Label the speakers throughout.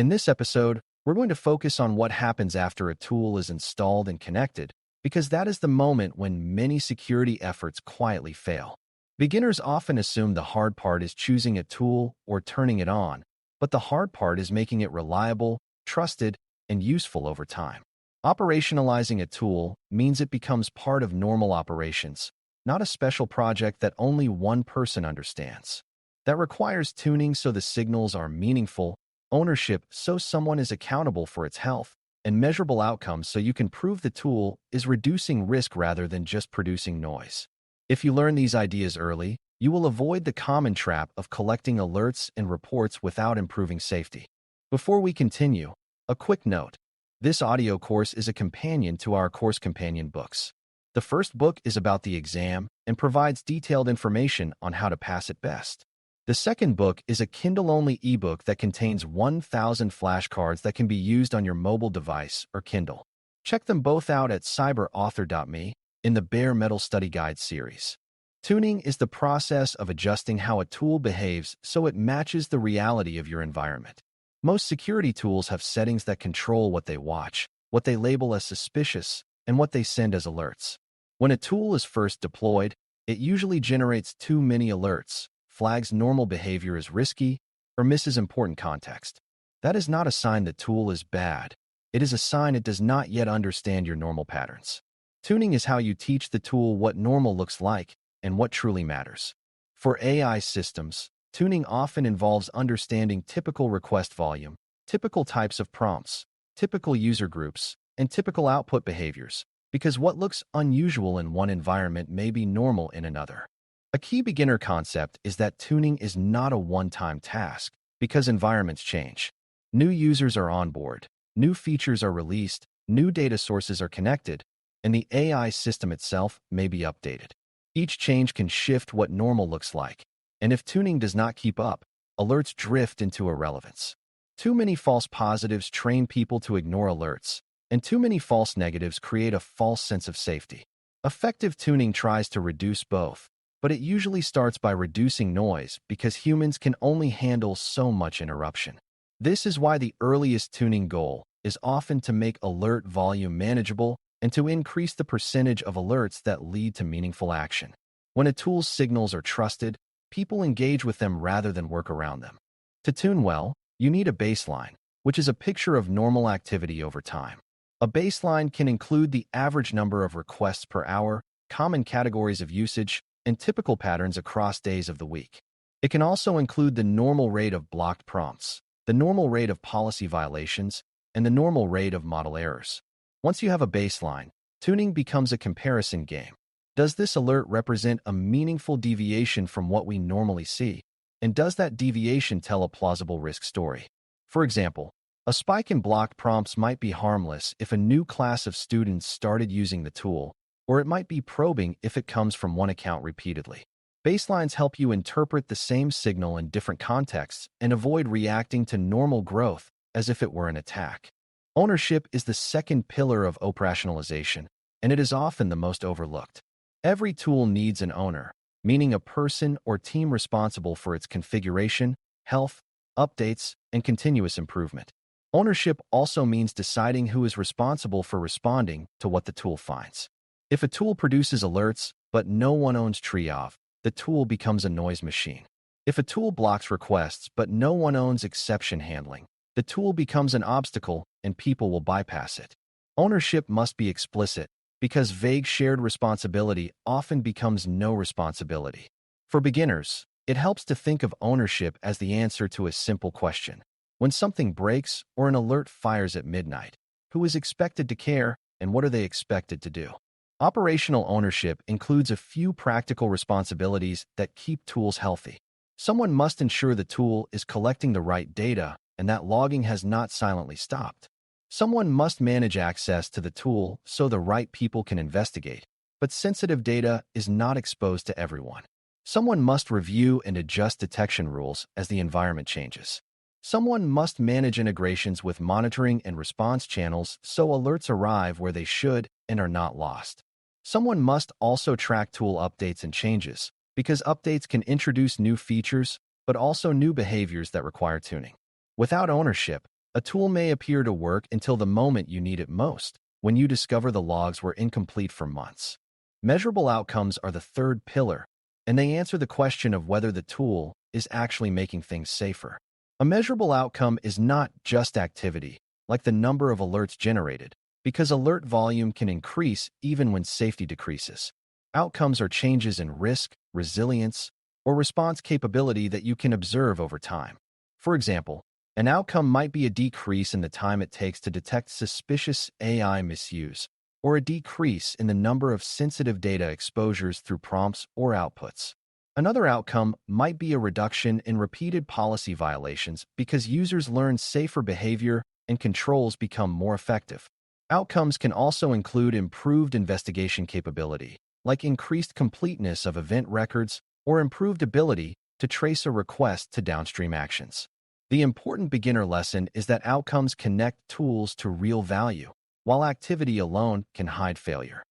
Speaker 1: In this episode, we're going to focus on what happens after a tool is installed and connected, because that is the moment when many security efforts quietly fail. Beginners often assume the hard part is choosing a tool or turning it on, but the hard part is making it reliable, trusted, and useful over time. Operationalizing a tool means it becomes part of normal operations, not a special project that only one person understands. That requires tuning so the signals are meaningful, ownership so someone is accountable for its health, and measurable outcomes so you can prove the tool is reducing risk rather than just producing noise. If you learn these ideas early, you will avoid the common trap of collecting alerts and reports without improving safety. Before we continue, a quick note. This audio course is a companion to our course companion books. The first book is about the exam and provides detailed information on how to pass it best. The second book is a Kindle-only ebook that contains 1,000 flashcards that can be used on your mobile device or Kindle. Check them both out at cyber.author.me in the Bare Metal Study Guide series. Tuning is the process of adjusting how a tool behaves so it matches the reality of your environment. Most security tools have settings that control what they watch, what they label as suspicious, and what they send as alerts. When a tool is first deployed, it usually generates too many alerts, flags normal behavior as risky, or misses important context. That is not a sign the tool is bad. It is a sign it does not yet understand your normal patterns. Tuning is how you teach the tool what normal looks like and what truly matters. For AI systems, tuning often involves understanding typical request volume, typical types of prompts, typical user groups, and typical output behaviors, because what looks unusual in one environment may be normal in another. A key beginner concept is that tuning is not a one-time task, because environments change. New users are on board, new features are released, new data sources are connected, and the AI system itself may be updated. Each change can shift what normal looks like. And if tuning does not keep up, alerts drift into irrelevance. Too many false positives train people to ignore alerts, and too many false negatives create a false sense of safety. Effective tuning tries to reduce both, but it usually starts by reducing noise because humans can only handle so much interruption. This is why the earliest tuning goal is often to make alert volume manageable and to increase the percentage of alerts that lead to meaningful action. When a tool's signals are trusted, people engage with them rather than work around them. To tune well, you need a baseline, which is a picture of normal activity over time. A baseline can include the average number of requests per hour, common categories of usage, and typical patterns across days of the week. It can also include the normal rate of blocked prompts, the normal rate of policy violations, and the normal rate of model errors. Once you have a baseline, tuning becomes a comparison game. Does this alert represent a meaningful deviation from what we normally see? And does that deviation tell a plausible risk story? For example, a spike in blocked prompts might be harmless if a new class of students started using the tool, or it might be probing if it comes from one account repeatedly. Baselines help you interpret the same signal in different contexts and avoid reacting to normal growth as if it were an attack. Ownership is the second pillar of operationalization, and it is often the most overlooked. Every tool needs an owner, meaning a person or team responsible for its configuration, health, updates, and continuous improvement. Ownership also means deciding who is responsible for responding to what the tool finds. If a tool produces alerts, but no one owns triage, the tool becomes a noise machine. If a tool blocks requests, but no one owns exception handling, the tool becomes an obstacle and people will bypass it. Ownership must be explicit, because vague shared responsibility often becomes no responsibility. For beginners, it helps to think of ownership as the answer to a simple question. When something breaks or an alert fires at midnight, who is expected to care and what are they expected to do? Operational ownership includes a few practical responsibilities that keep tools healthy. Someone must ensure the tool is collecting the right data and that logging has not silently stopped. Someone must manage access to the tool so the right people can investigate, but sensitive data is not exposed to everyone. Someone must review and adjust detection rules as the environment changes. Someone must manage integrations with monitoring and response channels so alerts arrive where they should and are not lost. Someone must also track tool updates and changes, because updates can introduce new features, but also new behaviors that require tuning. Without ownership, A tool may appear to work until the moment you need it most, when you discover the logs were incomplete for months. Measurable outcomes are the third pillar, and they answer the question of whether the tool is actually making things safer. A measurable outcome is not just activity, like the number of alerts generated, because alert volume can increase even when safety decreases. Outcomes are changes in risk, resilience, or response capability that you can observe over time. For example, an outcome might be a decrease in the time it takes to detect suspicious AI misuse, or a decrease in the number of sensitive data exposures through prompts or outputs. Another outcome might be a reduction in repeated policy violations because users learn safer behavior and controls become more effective. Outcomes can also include improved investigation capability, like increased completeness of event records or improved ability to trace a request to downstream actions. The important beginner lesson is that outcomes connect tools to real value, while activity alone can hide failure.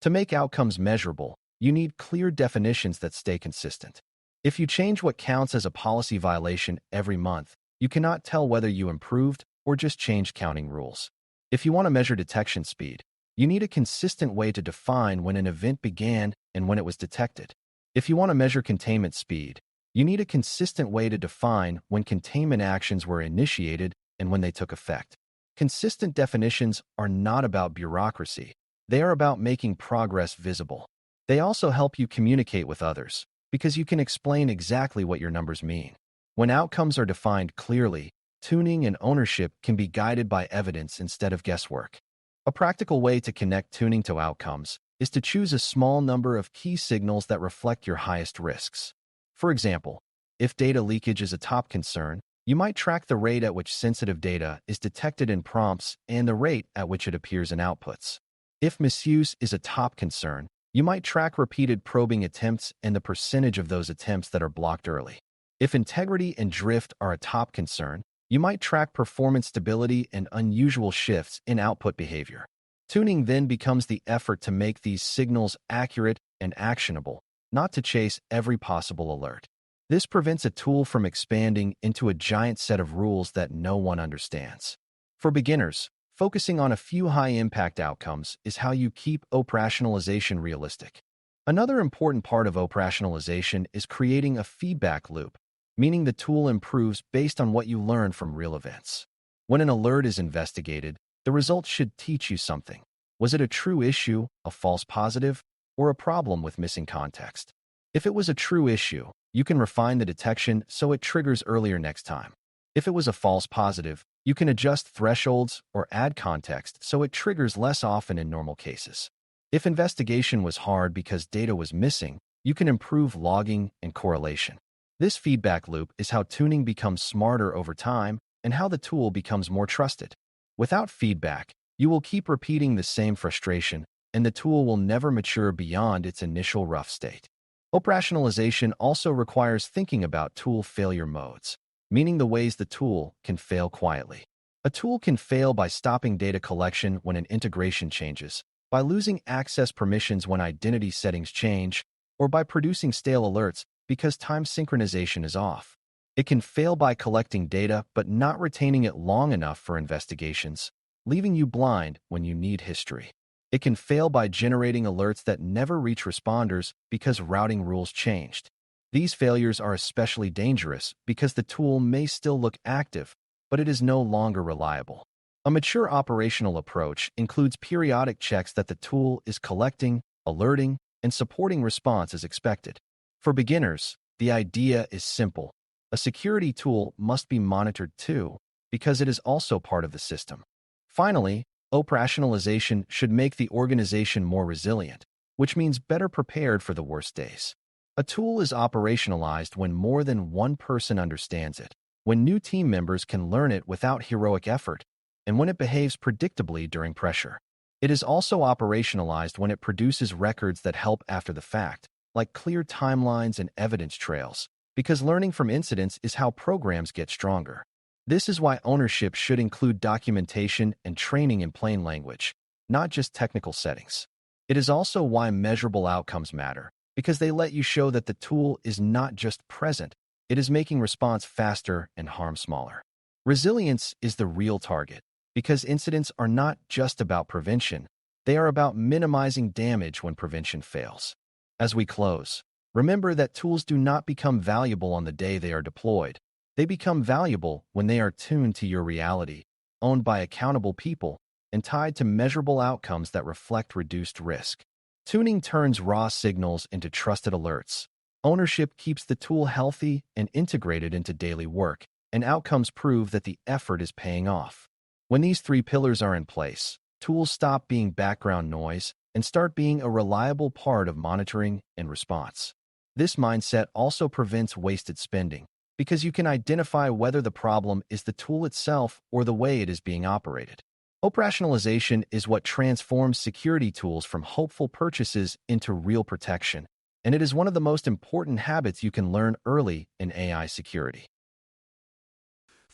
Speaker 1: To make outcomes measurable, you need clear definitions that stay consistent. If you change what counts as a policy violation every month, you cannot tell whether you improved or just changed counting rules. If you want to measure detection speed, you need a consistent way to define when an event began and when it was detected. If you want to measure containment speed, you need a consistent way to define when containment actions were initiated and when they took effect. Consistent definitions are not about bureaucracy. They are about making progress visible. They also help you communicate with others, because you can explain exactly what your numbers mean. When outcomes are defined clearly, tuning and ownership can be guided by evidence instead of guesswork. A practical way to connect tuning to outcomes is to choose a small number of key signals that reflect your highest risks. For example, if data leakage is a top concern, you might track the rate at which sensitive data is detected in prompts and the rate at which it appears in outputs. If misuse is a top concern, you might track repeated probing attempts and the percentage of those attempts that are blocked early. If integrity and drift are a top concern, you might track performance stability and unusual shifts in output behavior. Tuning then becomes the effort to make these signals accurate and actionable, not to chase every possible alert. This prevents a tool from expanding into a giant set of rules that no one understands. For beginners, focusing on a few high-impact outcomes is how you keep operationalization realistic. Another important part of operationalization is creating a feedback loop, meaning the tool improves based on what you learn from real events. When an alert is investigated, the results should teach you something. Was it a true issue, a false positive, or a problem with missing context? If it was a true issue, you can refine the detection so it triggers earlier next time. If it was a false positive, you can adjust thresholds or add context so it triggers less often in normal cases. If investigation was hard because data was missing, you can improve logging and correlation. This feedback loop is how tuning becomes smarter over time and how the tool becomes more trusted. Without feedback, you will keep repeating the same frustration, and the tool will never mature beyond its initial rough state. Operationalization also requires thinking about tool failure modes, meaning the ways the tool can fail quietly. A tool can fail by stopping data collection when an integration changes, by losing access permissions when identity settings change, or by producing stale alerts because time synchronization is off. It can fail by collecting data but not retaining it long enough for investigations, leaving you blind when you need history. It can fail by generating alerts that never reach responders because routing rules changed. These failures are especially dangerous because the tool may still look active, but it is no longer reliable. A mature operational approach includes periodic checks that the tool is collecting, alerting, and supporting response as expected. For beginners, the idea is simple. A security tool must be monitored too, because it is also part of the system. Finally, operationalization should make the organization more resilient, which means better prepared for the worst days. A tool is operationalized when more than one person understands it, when new team members can learn it without heroic effort, and when it behaves predictably during pressure. It is also operationalized when it produces records that help after the fact, like clear timelines and evidence trails, because learning from incidents is how programs get stronger. This is why ownership should include documentation and training in plain language, not just technical settings. It is also why measurable outcomes matter, because they let you show that the tool is not just present, it is making response faster and harm smaller. Resilience is the real target, because incidents are not just about prevention, they are about minimizing damage when prevention fails. As we close, remember that tools do not become valuable on the day they are deployed. They become valuable when they are tuned to your reality, owned by accountable people, and tied to measurable outcomes that reflect reduced risk. Tuning turns raw signals into trusted alerts. Ownership keeps the tool healthy and integrated into daily work, and outcomes prove that the effort is paying off. When these three pillars are in place, tools stop being background noise and start being a reliable part of monitoring and response. This mindset also prevents wasted spending, because you can identify whether the problem is the tool itself or the way it is being operated. Operationalization is what transforms security tools from hopeful purchases into real protection, and it is one of the most important habits you can learn early in AI security.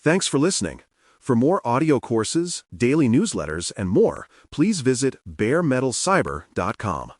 Speaker 2: Thanks for listening. For more audio courses, daily newsletters, and more, please visit BareMetalCyber.com.